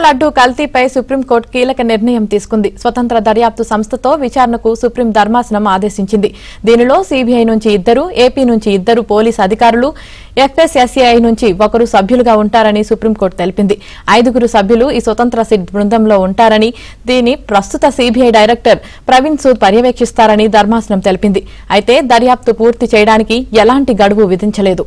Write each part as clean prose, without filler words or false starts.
Laddu కల్తీపై supreme court కీలక నిర్ణయం తీసుకుంది. స్వతంత్ర దర్యాప్తు సంస్థతో విచారణకు సుప్రీం ధర్మాసనం ఆదేశించింది. దీనిలో సీబీఐ నుంచి 2, ఏపీ నుంచి 2 పోలీసు అధికారులు, ఎఫ్ఎస్ఎస్ఏఐ నుంచి 1 సభ్యులుగా ఉంటారని సుప్రీంకోర్టు తెలిపింది. 5 సభ్యులు ఈ స్వతంత్ర సిట్ బృందంలో ఉంటారని, దీని ప్రస్తుత సీబీఐ డైరెక్టర్ ప్రవీణ్ సూద్ పర్యవేక్షిస్తారని ధర్మాసనం తెలిపింది. అయితే దర్యాప్తు పూర్తి చేయడానికి ఎలాంటి గడువు విధించలేదు.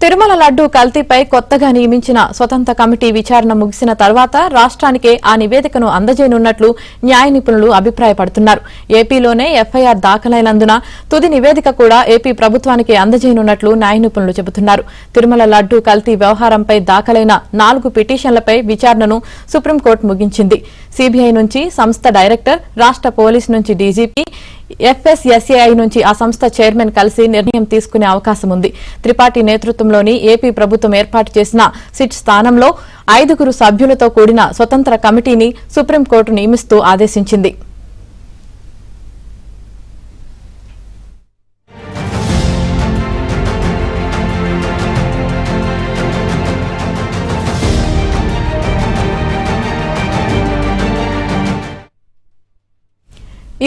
తిరుమల లడ్డూ కల్తీపై కొత్తగా నియమించిన స్వతంత్ర కమిటీ విచారణ ముగిసిన తర్వాత రాష్ట్రానికే ఆ నివేదికను అందజేయనున్నట్లు న్యాయ నిపుణులు అభిప్రాయపడుతున్నారు. ఏపీలోనే ఎఫ్ఐఆర్ దాఖలైనందున తుది నివేదిక కూడా ఏపీ ప్రభుత్వానికి అందజేయనున్నట్లు న్యాయ నిపుణులు చెబుతున్నారు. తిరుమల లడ్డూ కల్తీ వ్యవహారంపై దాఖలైన 4 పిటిషన్లపై విచారణను సుప్రీంకోర్టు ముగించింది. సీబీఐ నుంచి సంస్థ డైరెక్టర్, రాష్ట్ర పోలీసు నుంచి డీజీపీ, ఎఫ్ఎస్ఎస్ఏఐ నుంచి ఆ సంస్థ చైర్మన్ కలిసి నిర్ణయం తీసుకునే అవకాశం ఉంది. త్రిపాఠి నేతృత్వంలోని ఏపీ ప్రభుత్వం ఏర్పాటు చేసిన సిట్ స్థానంలో 5 సభ్యులతో కూడిన స్వతంత్ర కమిటీని సుప్రీంకోర్టు నియమిస్తూ ఆదేశించింది.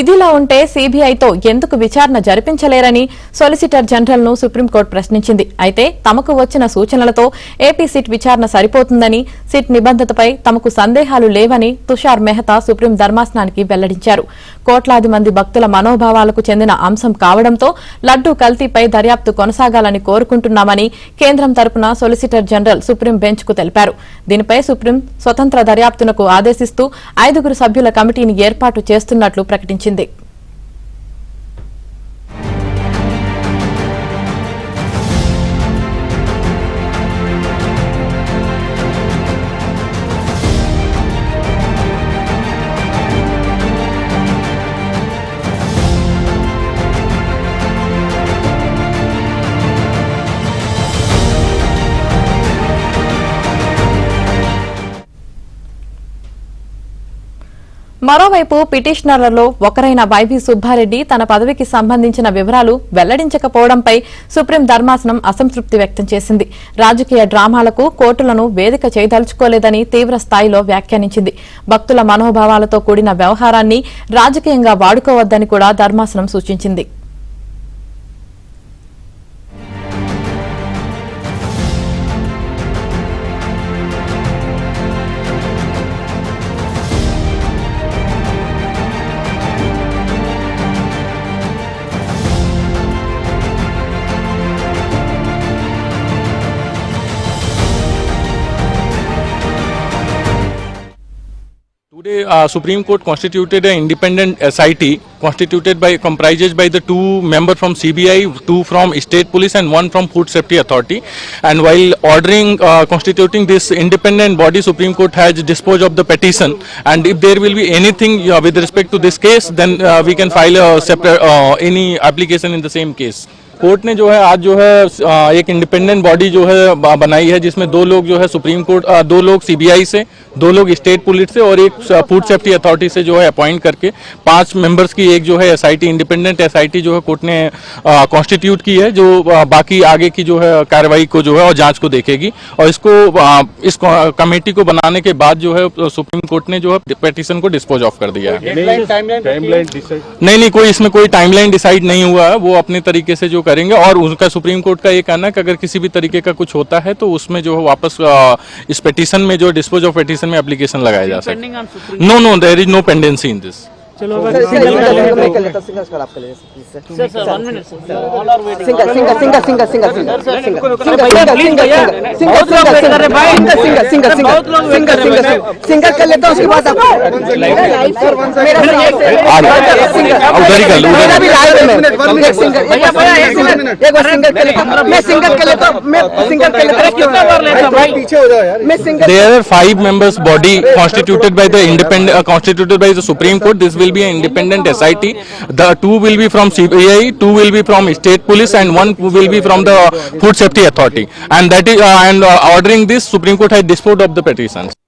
ఇదిలా ఉంటే సీబీఐతో ఎందుకు విచారణ జరిపించలేరని సొలిసిటర్ జనరల్ ను సుప్రీంకోర్టు ప్రశ్నించింది. అయితే తమకు వచ్చిన సూచనలతో ఏపీ సిట్ విచారణ సరిపోతుందని, సిట్ నిబంధతపై తమకు సందేహాలు లేవని తుషార్ మెహతా సుప్రీం ధర్మాసనానికి వెల్లడించారు. కోట్లాది మంది భక్తుల మనోభావాలకు చెందిన అంశం కావడంతో లడ్డూ కల్తీపై దర్యాప్తు కొనసాగాలని కోరుకుంటున్నామని కేంద్రం తరపున సొలిసిటర్ జనరల్ సుప్రీం బెంచ్ కు తెలిపారు. దీనిపై సుప్రీం స్వతంత్ర దర్యాప్తునకు ఆదేశిస్తూ 5 సభ్యుల కమిటీని ఏర్పాటు చేస్తున్నట్లు ప్రకటించింది. మరోవైపు పిటిషనర్లలో ఒకరైన వైవి సుబ్బారెడ్డి తన పదవికి సంబంధించిన వివరాలు వెల్లడించకపోవడంపై సుప్రీం ధర్మాసనం అసంతృప్తి వ్యక్తం చేసింది. రాజకీయ డ్రామాలకు కోర్టులను వేదిక చేయదలుచుకోలేదని తీవ్ర స్థాయిలో వ్యాఖ్యానించింది. భక్తుల మనోభావాలతో కూడిన వ్యవహారాన్ని రాజకీయంగా వాడుకోవద్దని కూడా ధర్మాసనం సూచించింది. Today, Supreme Court constituted an independent SIT comprises by the 2 members from CBI, 2 from State Police and 1 from Food Safety Authority. And while ordering constituting this independent body, Supreme Court has disposed of the petition. And if there will be anything with respect to this case, then we can file a separate any application in the same case. Court ने जो है आज जो है एक independent body जो है बनाई है, जिसमें 2 लोग जो है सुप्रीम कोर्ट 2 लोग सीबीआई से, 2 लोग स्टेट पुलिस से और एक फूड सेफ्टी अथॉरिटी से जो है अपॉइंट करके 5 मेंबर्स की एक जो है एसआईटी इंडिपेंडेंट एसआईटी जो है कोर्ट ने कॉन्स्टिट्यूट की है, जो बाकी आगे की जो है कार्रवाई को जो है और जांच को देखेगी. और इसको इस कमेटी को बनाने के बाद जो है सुप्रीम कोर्ट ने जो है पिटीशन को डिस्पोज ऑफ कर दिया है. नहीं, कोई इसमें कोई टाइमलाइन डिसाइड नहीं हुआ है. वो अपने तरीके से जो करेंगे और उनका सुप्रीम कोर्ट का ये कहना है कि अगर किसी भी तरीके का कुछ होता है तो उसमें जो है वापस इस पिटीशन में जो डिस्पोज ऑफ पिटीशन में एप्लीकेशन लगाया जा सकता है. No, there is no pendency in this. सिंगर कर लेता हूँ उसके बाद उधर ही कर लो, उधर। मेरा भी लाइव है। एक सिंगर एक बार सिंगर कर लेता हूँ मैं सिंगर कर लेता हूँ मैं सिंगर कर लेता हूँ पीछे हो जाओ यार मैं singer There are 5 members body constituted by the constituted by the Supreme Court. This will be an independent SIT. The 2 will be from CBI, 2 will be from State Police, and 1 will be from the Food Safety Authority. And that is ordering this, Supreme Court has disposed of the petitions.